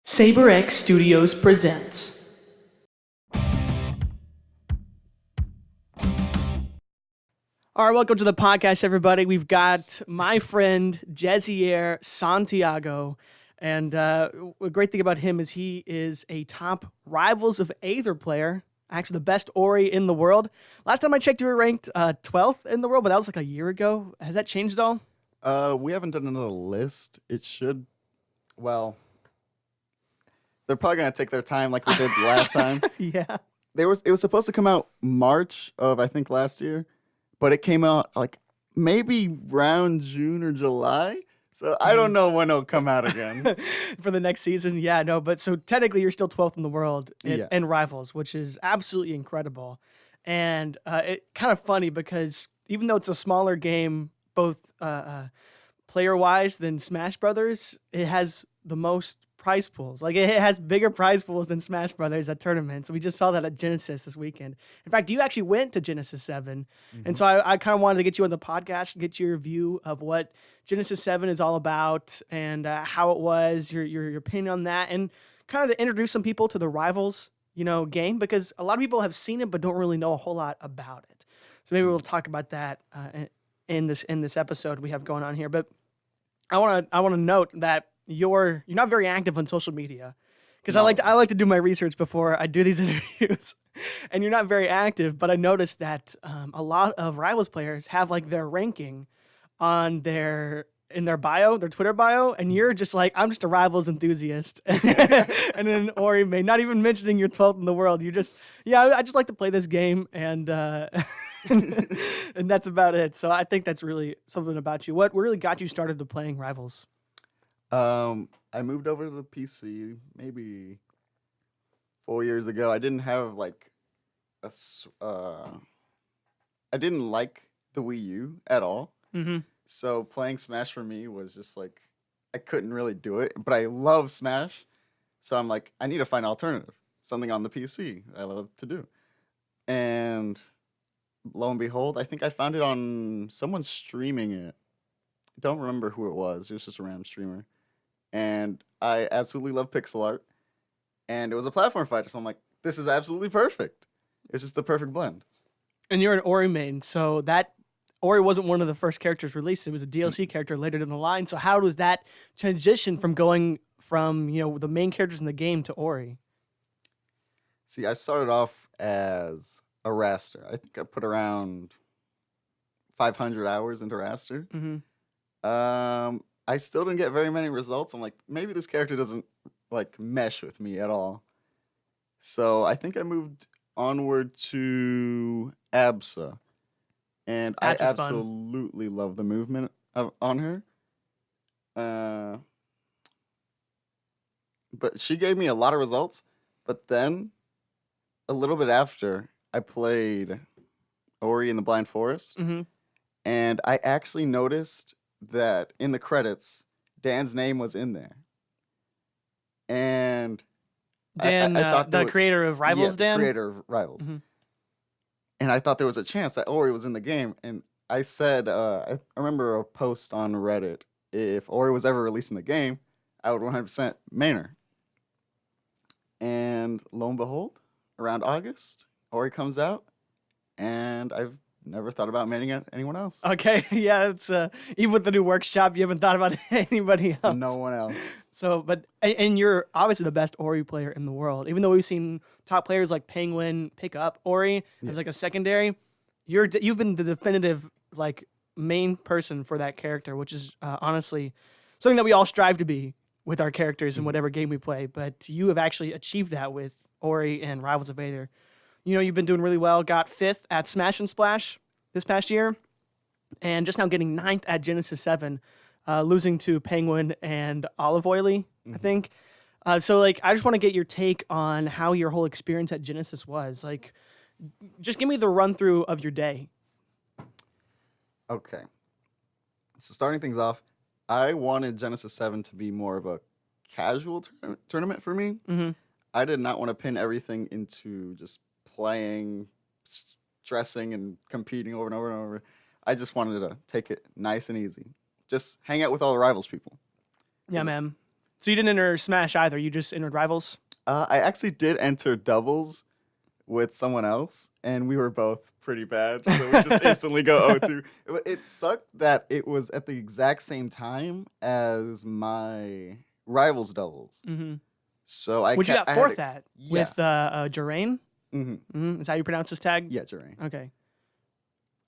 Saber-X Studios presents. All right, welcome to the podcast, everybody. We've got my friend Jesier Santiago, and a great thing about him is he is a top Rivals of Aether player, actually the best Ori in the world. Last time I checked, you were ranked 12th in the world, but that was like a year ago. Has that changed at all? We haven't done another list. It should, well, they're probably gonna take their time like we did last time. Yeah. It was supposed to come out March of I think last year, but it came out like maybe around June or July. So I don't know when it'll come out again. For the next season. Yeah, no, but so technically you're still 12th in the world Yes. in Rivals, which is absolutely incredible. And it kind of funny because even though it's a smaller game, both player-wise than Smash Brothers, it has the most prize pools. Like it has bigger prize pools than Smash Brothers at tournaments. We just saw that at Genesis this weekend. In fact, you actually went to Genesis 7. And so I kind of wanted to get you on the podcast to get your view of what Genesis 7 is all about and how it was, your opinion on that, and kind of to introduce some people to the Rivals, game, because a lot of people have seen it but don't really know a whole lot about it. So maybe we'll talk about that in this episode we have going on here. But I want to note that you're not very active on social media, because No. I like to do my research before I do these interviews, and you're not very active. But I noticed that a lot of Rivals players have like their ranking on their bio, their Twitter bio, and you're just like, I'm just a Rivals enthusiast, and then Ori May, not even mentioning you're 12th in the world. You just, I just like to play this game, and and that's about it. So I think that's really something about you. What really got you started to playing Rivals? I moved over to the PC maybe 4 years ago. I didn't have like I didn't like the Wii U at all. Mm-hmm. So playing Smash for me was just like I couldn't really do it, but I love Smash. So I'm like, I need to find an alternative, something on the PC I love to do. And lo and behold, I think I found it on someone streaming it. Don't remember who it was. It was just a random streamer. And I absolutely love pixel art. And it was a platform fighter, so I'm like, this is absolutely perfect. It's just the perfect blend. And you're an Ori main, so that Ori wasn't one of the first characters released. It was a DLC character later in the line. So how was that transition from going from the main characters in the game to Ori? See, I started off as a raster. I think I put around 500 hours into raster. Mm-hmm. I still didn't get very many results. I'm like, maybe this character doesn't like mesh with me at all. So I think I moved onward to Absa, and I Absa's fun. absolutely love the movement on her. But she gave me a lot of results. But then, a little bit after, I played Ori in the Blind Forest, Mm-hmm. and I actually noticed that in the credits, Dan's name was in there. And Dan, I thought the creator of Rivals, Dan? creator of Rivals. Mhm. And I thought there was a chance that Ori was in the game. And I said, I remember a post on Reddit, if Ori was ever released in the game, I would 100% main her. And lo and behold, around August, Ori comes out, and I've never thought about maining anyone else. Okay, yeah, it's even with the new workshop, you haven't thought about anybody else. No one else. So, and you're obviously the best Ori player in the world. Even though we've seen top players like Penguin pick up Ori as like a secondary, you've been the definitive like main person for that character, which is honestly something that we all strive to be with our characters in whatever game we play. But you have actually achieved that with Ori and Rivals of Aether. You've been doing really well. Got 5th at Smash and Splash this past year, and just now getting 9th at Genesis 7, losing to Penguin and Olive Oily, I think. So, like, I just want to get your take on how your whole experience at Genesis was. Like, just give me the run-through of your day. Okay. So starting things off, I wanted Genesis 7 to be more of a casual tournament for me. Mm-hmm. I did not want to pin everything into just playing, stressing, and competing over and over and over. I just wanted to take it nice and easy. Just hang out with all the Rivals people. Yeah, man. So you didn't enter Smash either. You just entered Rivals. I actually did enter doubles with someone else, and we were both pretty bad. So we just instantly go 0-2. It sucked that it was at the exact same time as my Rivals doubles. Mm-hmm. So I Which you got fourth at with Jerain? Mm-hmm. Mm-hmm. Is that how you pronounce his tag? Yeah, Jerain. Okay.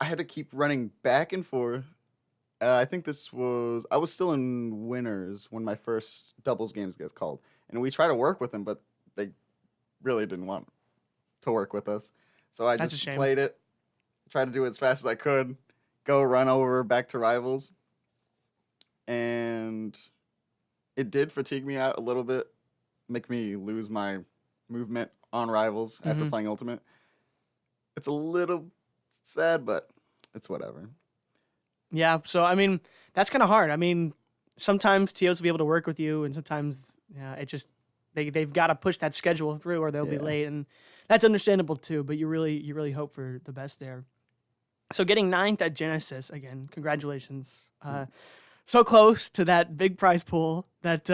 I had to keep running back and forth. I think I was still in winners when my first doubles games gets called. And we tried to work with them, but they really didn't want to work with us. So I That's just a shame. played it, tried to do it as fast as I could, go run over back to Rivals. And it did fatigue me out a little bit, make me lose my movement on Rivals after Mhm. playing Ultimate. It's a little sad, but it's whatever. Yeah. So I mean, that's kind of hard. I mean, sometimes TOs will be able to work with you, and sometimes it just they've got to push that schedule through, or they'll be Yeah. late, and that's understandable too. But you really hope for the best there. So getting 9th at Genesis again, congratulations. So close to that big prize pool that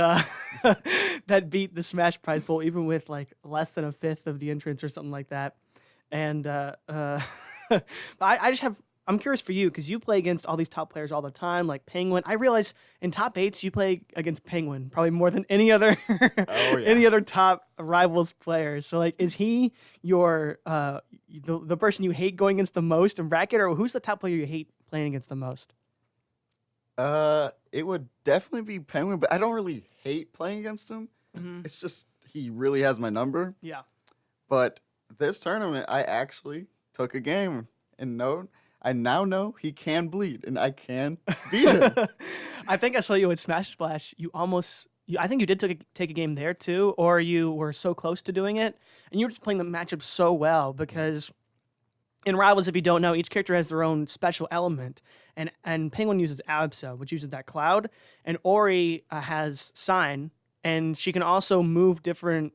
that beat the Smash prize pool, even with like less than a fifth of the entrants or something like that. And I'm curious for you because you play against all these top players all the time, like Penguin. I realize in top 8s you play against Penguin probably more than any other any other top Rivals player. So like, is he your the person you hate going against the most in bracket, or who's the top player you hate playing against the most? It would definitely be Penguin, but I don't really hate playing against him. Mm-hmm. It's just he really has my number. Yeah. But this tournament, I actually took a game and I now know he can bleed, and I can beat him. I think I saw you at Smash Splash. I think you did take a game there too, or you were so close to doing it, and you were just playing the matchup so well because in Rivals, if you don't know, each character has their own special element, and Penguin uses Abso, which uses that cloud, and Ori has Sign, and she can also move different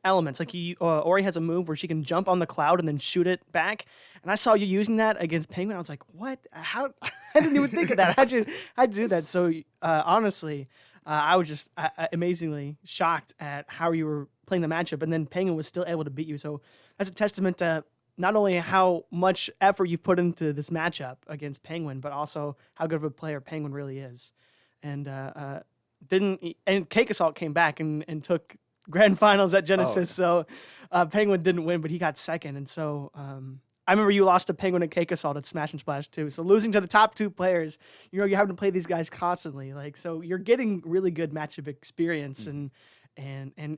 elements. Like Ori has a move where she can jump on the cloud and then shoot it back. And I saw you using that against Penguin. I was like, what? How? I didn't even think of that. How'd you do that? So honestly, I was just amazingly shocked at how you were playing the matchup, and then Penguin was still able to beat you. So that's a testament to not only how much effort you've put into this matchup against Penguin, but also how good of a player Penguin really is. And Cake Assault came back and took grand finals at Genesis. So Penguin didn't win, but he got second. And so I remember you lost to Penguin and Cake Assault at Smash and Splash too. So losing to the top 2 players, you're having to play these guys constantly. Like, so you're getting really good matchup experience and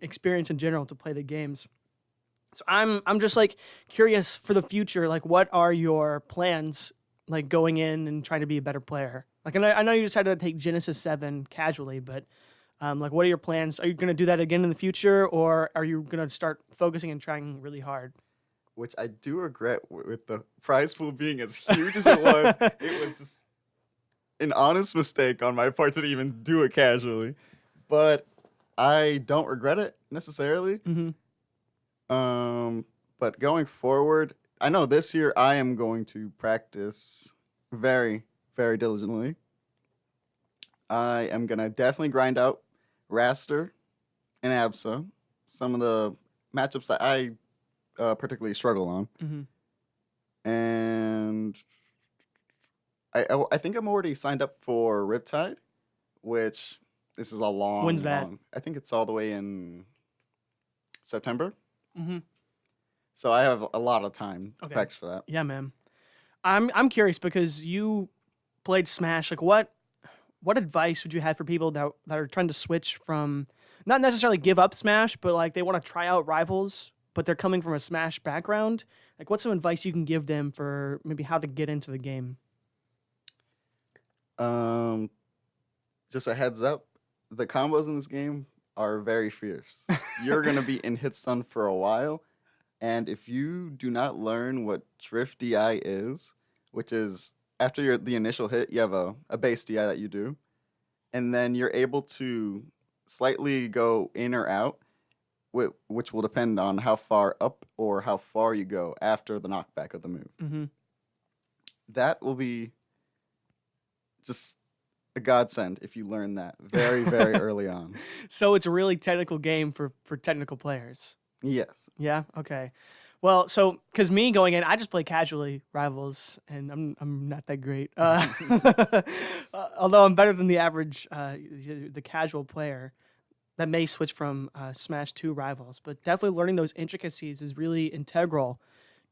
experience in general to play the games. So I'm just like curious for the future. Like, what are your plans? Like going in and trying to be a better player. Like, I know you decided to take Genesis 7 casually, but like, what are your plans? Are you going to do that again in the future, or are you going to start focusing and trying really hard? Which I do regret with the prize pool being as huge as it was. It was just an honest mistake on my part to even do it casually. But I don't regret it necessarily. Mm-hmm. But going forward, I know this year I am going to practice very, very diligently. I am going to definitely grind out Raster and Absa, some of the matchups that I particularly struggle on. Mm-hmm. And I think I'm already signed up for Riptide, which this is a long. When's that? I think it's all the way in September. Mm-hmm. So I have a lot of time to Okay. practice for that. Yeah, man. I'm curious because you played Smash. Like, what advice would you have for people that are trying to switch from not necessarily give up Smash, but like they want to try out Rivals, but they're coming from a Smash background? Like, what's some advice you can give them for maybe how to get into the game? Just a heads up, the combos in this game are very fierce. You're gonna be in hit stun for a while, and if you do not learn what drift DI is, which is after the initial hit, you have a base DI that you do, and then you're able to slightly go in or out, which will depend on how far up or how far you go after the knockback of the move. Mm-hmm. That will be just a godsend if you learn that very, very early on. So it's a really technical game for technical players. Yes. Yeah. Okay. Well, so because me going in, I just play casually Rivals, and I'm not that great. Although I'm better than the average the casual player that may switch from Smash to Rivals, but definitely learning those intricacies is really integral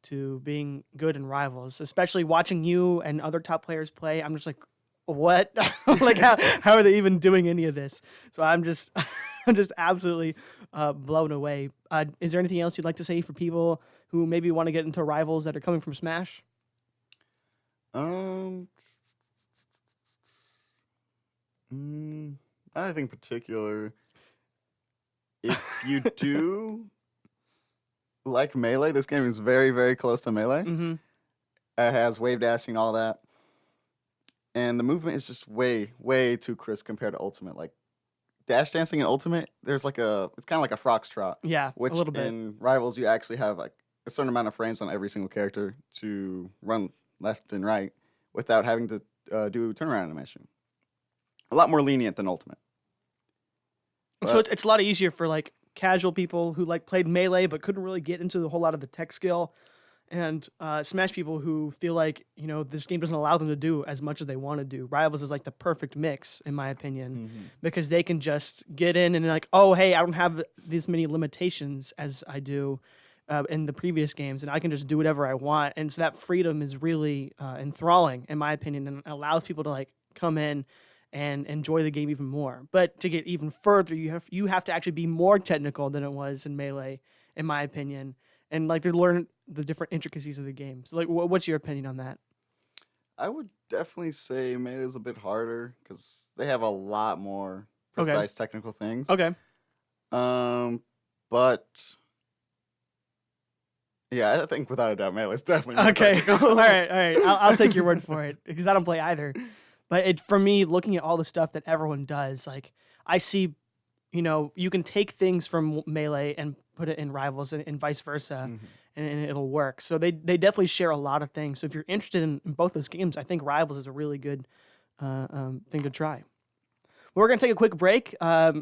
to being good in Rivals. Especially watching you and other top players play, I'm just like, what? Like how are they even doing any of this? So I'm just I'm just absolutely blown away. Is there anything else you'd like to say for people who maybe want to get into Rivals that are coming from Smash? Um, not anything particular. If you do like Melee, this game is very, very close to Melee. Mm-hmm. It has wave dashing, all that. And the movement is just way, way too crisp compared to Ultimate. Like, dash dancing in Ultimate, it's kind of like a foxtrot. Yeah, Which a little bit. in Rivals, you actually have like a certain amount of frames on every single character to run left and right without having to do turnaround animation. A lot more lenient than Ultimate. So it's a lot easier for like casual people who like played Melee but couldn't really get into the whole lot of the tech skill, and Smash people who feel like, you know, this game doesn't allow them to do as much as they want to do. Rivals is like the perfect mix, in my opinion, because they can just get in and like, oh, hey, I don't have this many limitations as I do in the previous games, and I can just do whatever I want. And so that freedom is really enthralling, in my opinion, and allows people to like come in and enjoy the game even more. But to get even further, you have to actually be more technical than it was in Melee, in my opinion, and like to learn the different intricacies of the game. So like, what's your opinion on that? I would definitely say Melee is a bit harder because they have a lot more precise technical things. Okay. But yeah, I think without a doubt, Melee is definitely more Okay. technical. all right. I'll take your word for it because I don't play either. But for me, looking at all the stuff that everyone does, like I see, you know, you can take things from Melee and put it in Rivals and vice versa, and it'll work. So they definitely share a lot of things. So if you're interested in both those games, I think Rivals is a really good thing to try. We're going to take a quick break.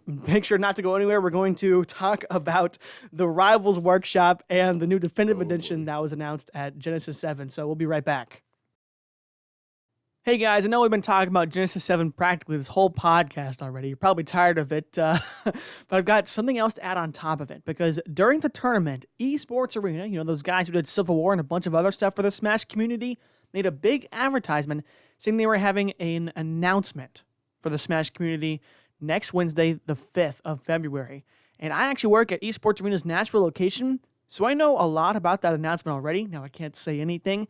Make sure not to go anywhere. We're going to talk about the Rivals Workshop and the new Definitive Edition that was announced at Genesis 7. So we'll be right back. Hey guys, I know we've been talking about Genesis 7 practically this whole podcast already. You're probably tired of it, but I've got something else to add on top of it, because during the tournament, Esports Arena, you know, those guys who did Civil War and a bunch of other stuff for the Smash community, made a big advertisement saying they were having an announcement for the Smash community next Wednesday, the 5th of February. And I actually work at Esports Arena's Nashville location, so I know a lot about that announcement already. Now, I can't say anything,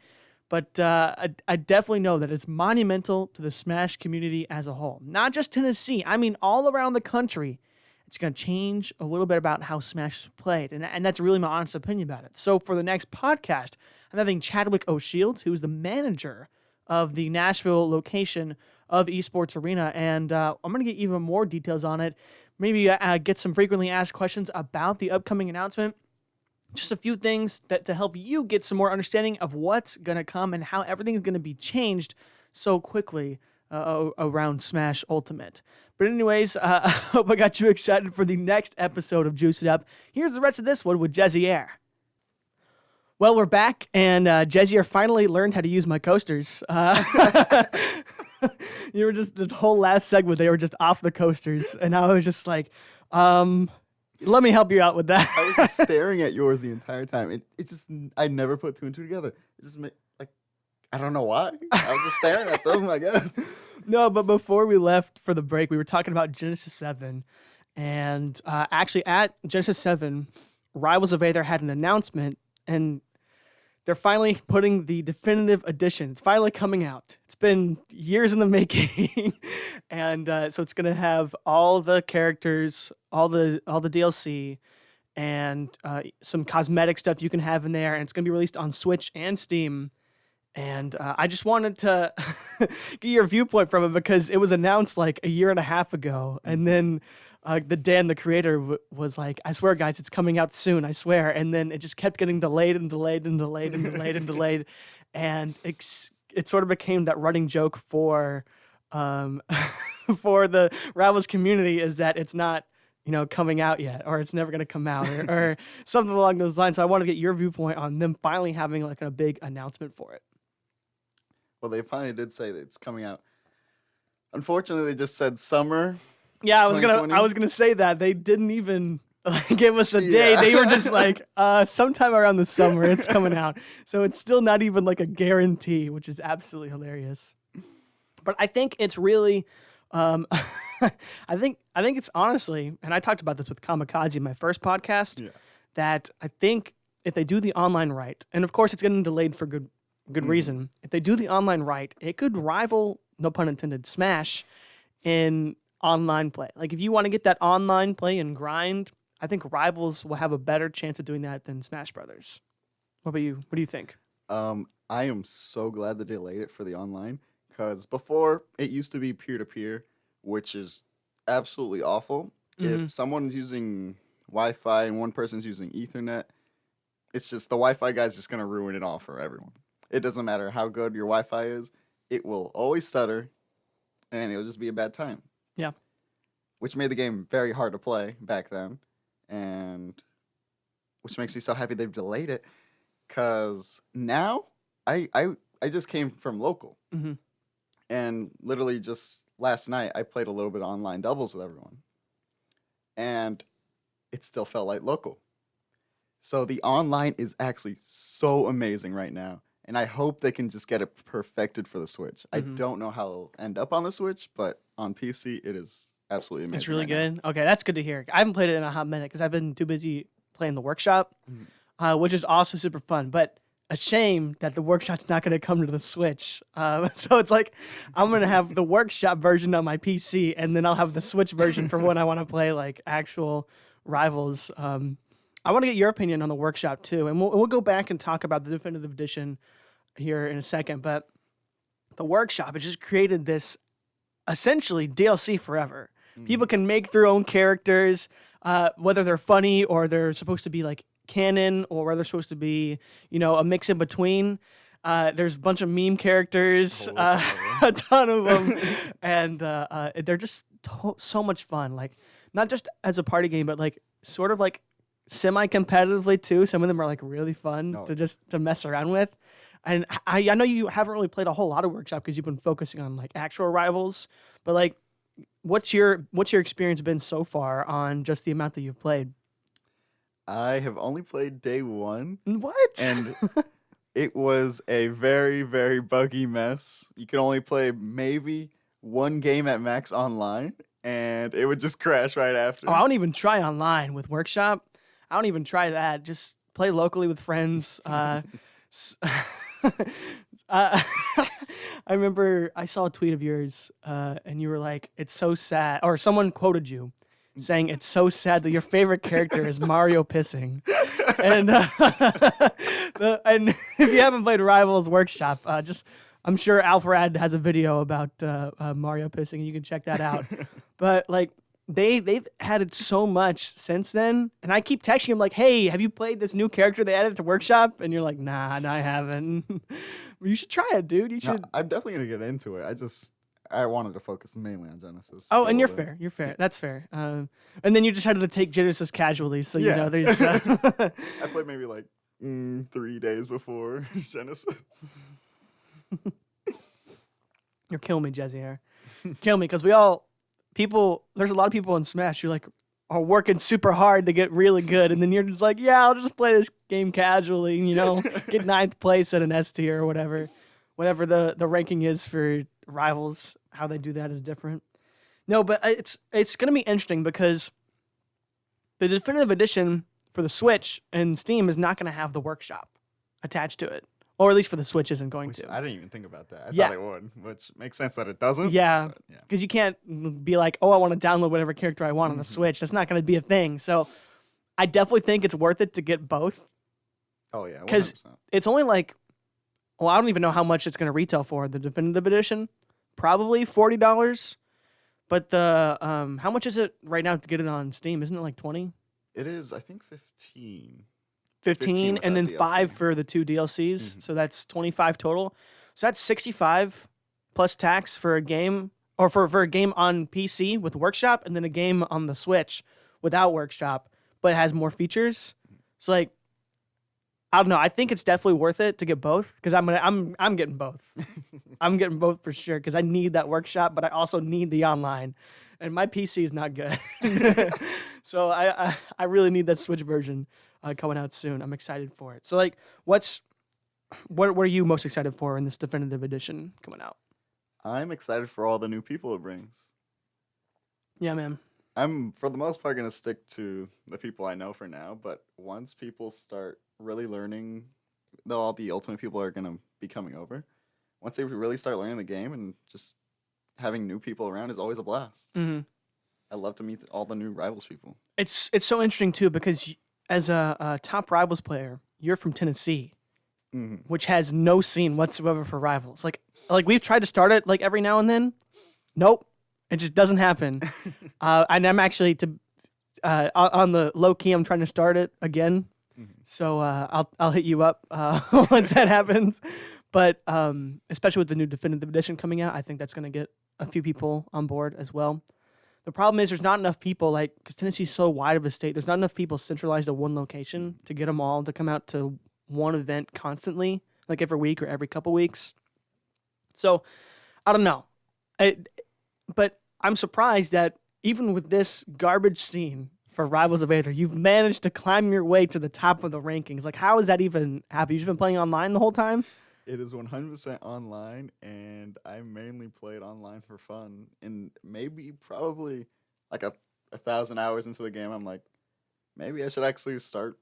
but I definitely know that it's monumental to the Smash community as a whole. Not just Tennessee, I mean all around the country. It's going to change a little bit about how Smash is played, and that's really my honest opinion about it. So for the next podcast, I'm having Chadwick O'Shields, who's the manager of the Nashville location of Esports Arena, and I'm going to get even more details on it, maybe get some frequently asked questions about the upcoming announcement. Just a few things that to help you get some more understanding of what's going to come and how everything is going to be changed so quickly around Smash Ultimate. But anyways, I hope I got you excited for the next episode of Juice It Up. Here's the rest of this one with Jesier. Well, we're back, and Jesier finally learned how to use my coasters. You were just, the whole last segment, they were just off the coasters, and I was just like, let me help you out with that. I was just staring at yours the entire time. It just, I never put two and two together. It just made, like, I don't know why. I was just staring at them, I guess. No, but before we left for the break, we were talking about Genesis 7. And actually at Genesis 7, Rivals of Aether had an announcement, and they're finally putting the definitive edition. It's finally coming out. It's been years in the making. And so it's going to have all the characters, all the DLC, and some cosmetic stuff you can have in there. And it's going to be released on Switch and Steam. And I just wanted to get your viewpoint from it, because it was announced like a year and a half ago. And then Dan, the creator, was like, I swear, guys, it's coming out soon, I swear. And then it just kept getting delayed and delayed and delayed and delayed and delayed. And it sort of became that running joke for um, for the Rivals community is that it's not, coming out yet, or it's never going to come out, or something along those lines. So I want to get your viewpoint on them finally having like a big announcement for it. Well, they finally did say that it's coming out. Unfortunately, they just said summer. Yeah, I was 2020. gonna say that they didn't even give us a date. Yeah. They were just like, sometime around the summer it's coming out. So it's still not even like a guarantee, which is absolutely hilarious. But I think it's really, I think it's honestly, and I talked about this with Kamikaze in my first podcast, that I think if they do the online right, and of course it's getting delayed for good reason. If they do the online right, it could rival, no pun intended, Smash in online play. Like if you want to get that online play and grind, I think Rivals will have a better chance of doing that than Smash Brothers. What about you? What do you think? I am so glad they delayed it for the online, because before it used to be peer-to-peer, which is absolutely awful. If someone's using Wi-Fi and one person's using Ethernet, it's just the Wi-Fi guy's just going to ruin it all for everyone. It doesn't matter how good your Wi-Fi is. It will always stutter, and it'll just be a bad time. Yeah. Which made the game very hard to play back then, and which makes me so happy they've delayed it, because now I just came from local, and literally just last night I played a little bit of online doubles with everyone, and it still felt like local. So the online is actually so amazing right now. And I hope they can just get it perfected for the Switch. I don't know how it'll end up on the Switch, but on PC, it is absolutely amazing. It's really right good. Okay, that's good to hear. I haven't played it in a hot minute because I've been too busy playing the workshop, which is also super fun. But a shame that the workshop's not going to come to the Switch. So it's like I'm going to have the workshop version on my PC, and then I'll have the Switch version for when I want to play like actual Rivals. I want to get your opinion on the workshop too, and we'll go back and talk about the definitive edition here in a second. But the workshop has just created this essentially DLC forever. People can make their own characters, whether they're funny or they're supposed to be like canon, or whether they're supposed to be, a mix in between. There's a bunch of meme characters, a ton of them, and they're just so much fun. Like not just as a party game, but like sort of like semi-competitively too. Some of them are like really fun to mess around with. And I know you haven't really played a whole lot of Workshop because you've been focusing on like actual Rivals, but like what's your experience been so far on just the amount that you've played? I have only played day one. What? And it was a very, very buggy mess. You could only play maybe one game at max online, and it would just crash right after. Oh, I don't even try online with Workshop. I don't even try that. Just play locally with friends. I remember I saw a tweet of yours, and you were like, "It's so sad," or someone quoted you saying, "It's so sad that your favorite character is Mario pissing." And and if you haven't played Rivals Workshop, I'm sure Alfred has a video about Mario pissing, and you can check that out. But like they've added so much since then, and I keep texting him like, "Hey, have you played this new character they added to Workshop?" And you're like, "Nah, I haven't." You should try it, dude. You should. No, I'm definitely gonna get into it. I wanted to focus mainly on Genesis. Oh, and you're fair. You're fair. That's fair. And then you decided to take Genesis casually, so you know there's. I played maybe like 3 days before Genesis. You're killing me, Jesier. Kill me, because there's a lot of people in Smash who like are working super hard to get really good, and then you're just like, yeah, I'll just play this game casually, get 9th place at an S tier or whatever the ranking is for Rivals. How they do that is different. No, but it's gonna be interesting because the definitive edition for the Switch and Steam is not gonna have the Workshop attached to it. Or at least for the Switch isn't going to. I didn't even think about that. I thought it would, which makes sense that it doesn't. Yeah, because you can't be like, oh, I want to download whatever character I want on the Switch. That's not going to be a thing. So I definitely think it's worth it to get both. Oh, yeah, 100%. Because it's only like, well, I don't even know how much it's going to retail for, the definitive edition. Probably $40. But the how much is it right now to get it on Steam? Isn't it like 20? It is, I think, 15. 15 and then DLC. 5 for the 2 DLCs. So that's 25 total. So that's 65 plus tax for a game or for a game on PC with Workshop, and then a game on the Switch without Workshop, but it has more features. So like, I don't know. I think it's definitely worth it to get both because I'm getting both. I'm getting both for sure because I need that Workshop, but I also need the online, and my PC is not good. So I really need that Switch version coming out soon. I'm excited for it. So like, what are you most excited for in this definitive edition coming out? I'm excited for all the new people it brings. Yeah, man. I'm, for the most part, going to stick to the people I know for now, but once people start really learning, though all the Ultimate people are going to be coming over, once they really start learning the game and just having new people around is always a blast. Mm-hmm. I love to meet all the new Rivals people. It's so interesting, too, because as a top Rivals player, you're from Tennessee, which has no scene whatsoever for Rivals. Like we've tried to start it like every now and then. Nope. It just doesn't happen. And I'm actually on the low key. I'm trying to start it again. So I'll hit you up once that happens. But especially with the new definitive edition coming out, I think that's going to get a few people on board as well. The problem is there's not enough people, like, because Tennessee's so wide of a state, there's not enough people centralized at one location to get them all to come out to one event constantly, like every week or every couple weeks. So I don't know. But I'm surprised that even with this garbage scene for Rivals of Aether, you've managed to climb your way to the top of the rankings. Like, how is that even happen? You've just been playing online the whole time? It is 100% online, and I mainly played online for fun. And probably like a 1,000 hours into the game, I'm like, maybe I should actually start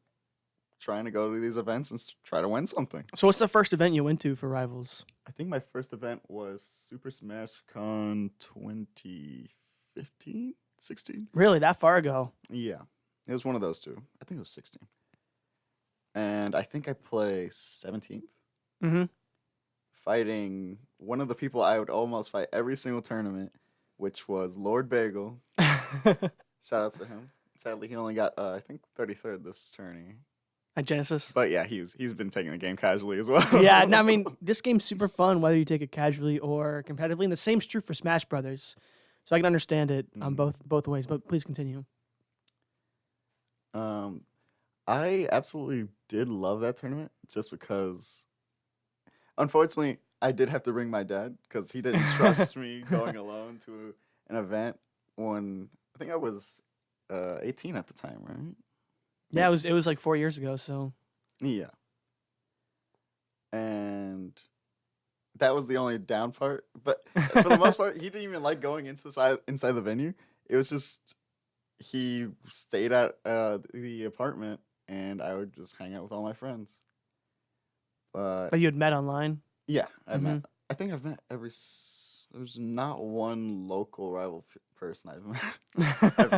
trying to go to these events and try to win something. So what's the first event you went to for Rivals? I think my first event was Super Smash Con 2015, 16. Really, that far ago? Yeah, it was one of those two. I think it was 16. And I think I play 17th. Mm-hmm. Fighting one of the people I would almost fight every single tournament, which was Lord Bagel. Shout out to him. Sadly, he only got, I think, 33rd this tourney. At Genesis. But yeah, he's been taking the game casually as well. Yeah, no, I mean, this game's super fun, whether you take it casually or competitively. And the same's true for Smash Brothers. So I can understand it on both ways, but please continue. I absolutely did love that tournament just because, unfortunately, I did have to bring my dad because he didn't trust me going alone to an event when I think I was 18 at the time, right? Yeah, it was like 4 years ago, so. Yeah. And that was the only down part. But for the most part, he didn't even like going inside the venue. It was just he stayed at the apartment, and I would just hang out with all my friends. But you had met online? Yeah, I think I've met there's not one local rival person I've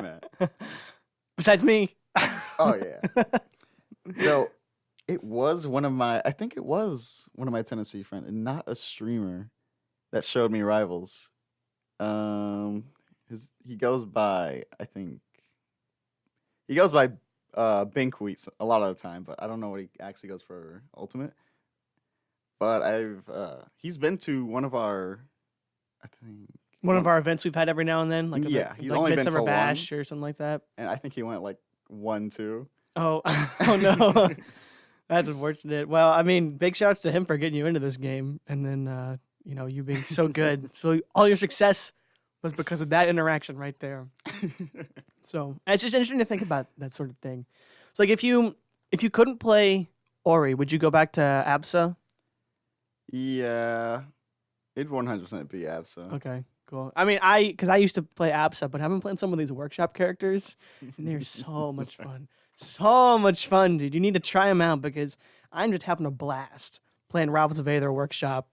met. Besides me. Oh yeah. So it was one of my Tennessee friends, and not a streamer, that showed me Rivals. He goes by Binkwheat a lot of the time, but I don't know what he actually goes for Ultimate. But he's been to one of our events we've had every now and then, like he's like only been Midsummer to Bash one, or something like that. and I think he went like 1, 2. Oh, oh no, that's unfortunate. Well, I mean, big shouts to him for getting you into this game, and then you being so good. So all your success was because of that interaction right there. So it's just interesting to think about that sort of thing. So like, if you couldn't play Ori, would you go back to ABSA? Yeah, it'd 100% be ABSA. Okay, cool. I mean, because I used to play ABSA, but I've been playing some of these workshop characters, and they're so much fun. So much fun, dude. You need to try them out because I'm just having a blast playing Rivals of Aether workshop.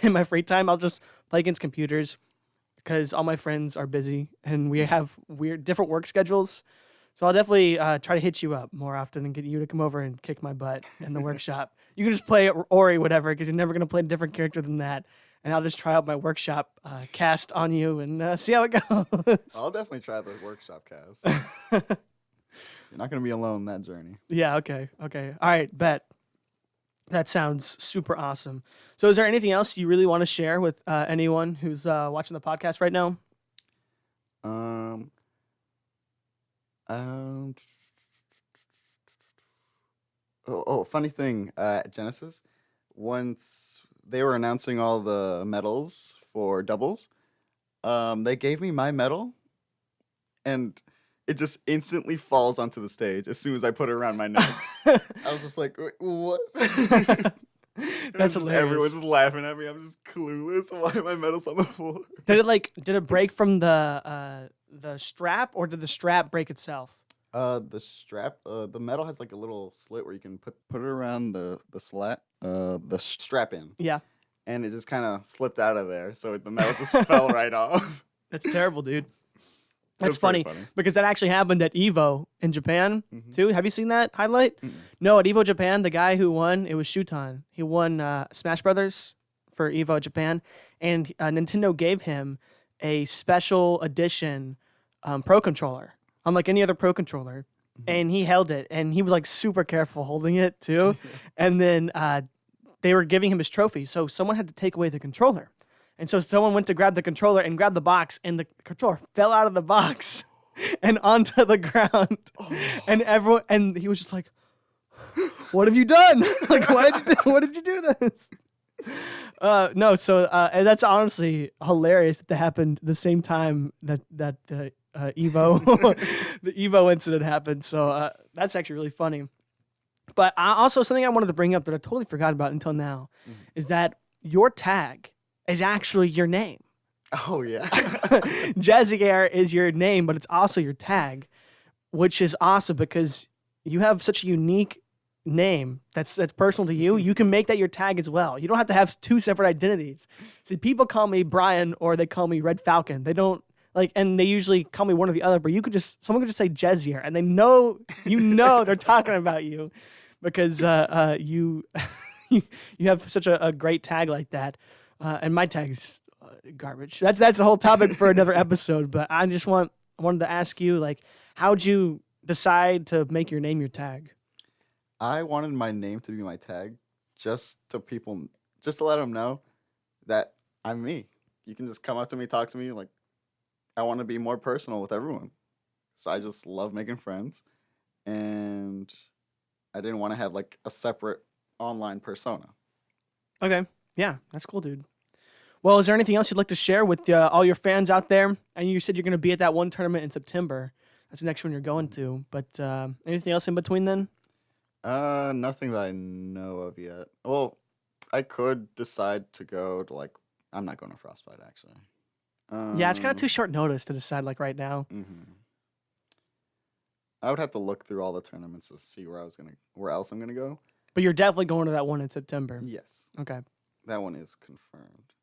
In my free time, I'll just play against computers because all my friends are busy and we have different work schedules. So I'll definitely try to hit you up more often and get you to come over and kick my butt in the workshop. You can just play Ori, whatever, because you're never going to play a different character than that. And I'll just try out my workshop cast on you and see how it goes. I'll definitely try the workshop cast. You're not going to be alone in that journey. Yeah, okay. All right, bet. That sounds super awesome. So is there anything else you really want to share with anyone who's watching the podcast right now? Um, um, funny thing, at Genesis, once they were announcing all the medals for doubles, they gave me my medal, and it just instantly falls onto the stage as soon as I put it around my neck. I was just like, "Wait, what?" That's hilarious. Everyone's just laughing at me. I'm just clueless why my medal's on the floor. Did it break from the strap, or did the strap break itself? The strap, the metal has like a little slit where you can put it around the strap in, Yeah. and it just kind of slipped out of there, so the metal just fell right off. That's terrible, dude. It was That's funny, pretty because that actually happened at Evo in Japan Mhm. too. Have you seen that highlight? Mm-mm. No, at Evo Japan, the guy who won, it was Shuton. He won Smash Brothers for Evo Japan, and Nintendo gave him a special edition Pro controller, unlike any other Pro controller. And he held it, and he was like super careful holding it too. And then they were giving him his trophy, so someone had to take away the controller. And so someone went to grab the controller and grab the box, and the controller fell out of the box and onto the ground. And he was just like, "What have you done? Like, why did you do? What did you do this?" No, so and that's honestly hilarious that happened the same time that the Evo the Evo incident happened. So that's actually really funny. But also something I wanted to bring up that I totally forgot about until now is that your tag is actually your name. Oh yeah. Jesier is your name, but it's also your tag, which is awesome because you have such a unique name that's personal to you. You can make that your tag as well. You don't have to have two separate identities. See, people call me Brian or they call me Red Falcon. They don't like, and they usually call me one or the other. But someone could just say Jesier, and they know they're talking about you because you you have such a great tag like that. And my tag's garbage. That's the whole topic for another episode. But I wanted to ask you, like, how'd you decide to make your name your tag? I wanted my name to be my tag, just to let them know that I'm me. You can just come up to me, talk to me. Like, I want to be more personal with everyone. So I just love making friends, and I didn't want to have like a separate online persona. Okay. Yeah, that's cool, dude. Well, is there anything else you'd like to share with all your fans out there? And you said you're going to be at that one tournament in September. That's the next one you're going to. But anything else in between then? Nothing that I know of yet. Well, I could decide to go to I'm not going to Frostbite actually. Yeah, it's kind of too short notice to decide like right now. Mm-hmm. I would have to look through all the tournaments to see where else I'm gonna go. But you're definitely going to that one in September. Yes. Okay. That one is confirmed.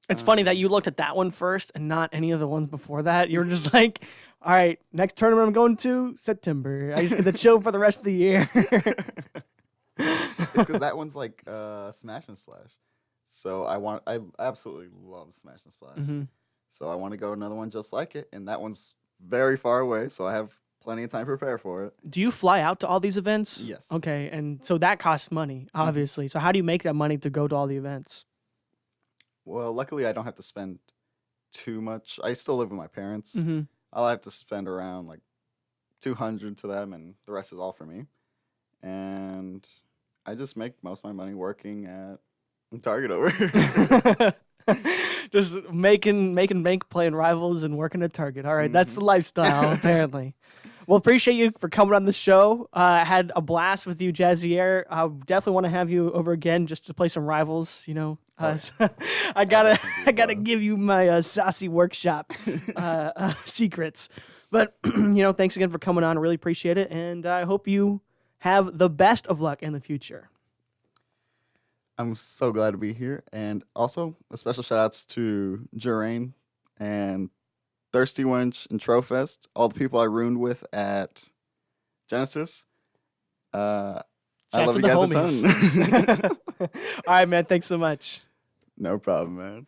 It's funny that you looked at that one first and not any of the ones before that. You were just like, all right, next tournament I'm going to, September. I just get to chill for the rest of the year. It's because that one's like Smash and Splash. So I absolutely love Smash and Splash. Mm-hmm. So I want to go another one just like it. And that one's very far away, so I have plenty of time to prepare for it. Do you fly out to all these events? Yes. Okay, and so that costs money, obviously. So how do you make that money to go to all the events? Well, luckily I don't have to spend too much. I still live with my parents. Mm-hmm. I'll have to spend around like $200 to them, and the rest is all for me. And I just make most of my money working at Target over here. Just making bank, playing Rivals, and working at Target. All right, that's the lifestyle, apparently. Well, appreciate you for coming on the show. I had a blast with you, Jesier. I definitely want to have you over again just to play some Rivals. You know, I gotta give you my saucy workshop secrets. But thanks again for coming on. I really appreciate it, and I hope you have the best of luck in the future. I'm so glad to be here. And also, a special shout outs to Jerain and Thirsty Wench and Trofest, all the people I ruined with at Genesis. I love you guys a ton. All right, man. Thanks so much. No problem, man.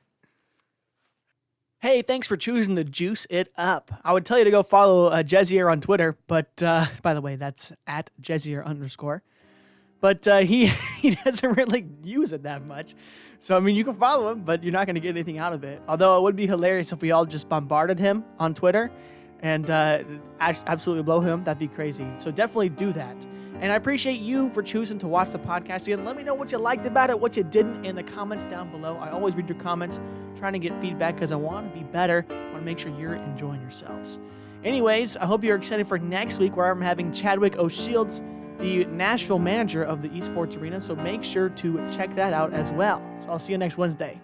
Hey, thanks for choosing to juice it up. I would tell you to go follow Jesier on Twitter, but by the way, that's at Jesier_. but he he doesn't really use it that much. So I mean, you can follow him, but you're not going to get anything out of it. Although it would be hilarious if we all just bombarded him on Twitter and absolutely blow him. That'd be crazy. So definitely do that. And I appreciate you for choosing to watch the podcast again. Let me know what you liked about it, what you didn't in the comments down below. I always read your comments, trying to get feedback because I want to be better. I want to make sure you're enjoying yourselves. Anyways, I hope you're excited for next week where I'm having Chadwick O'Shields, the Nashville manager of the esports arena. So make sure to check that out as well. So I'll see you next Wednesday.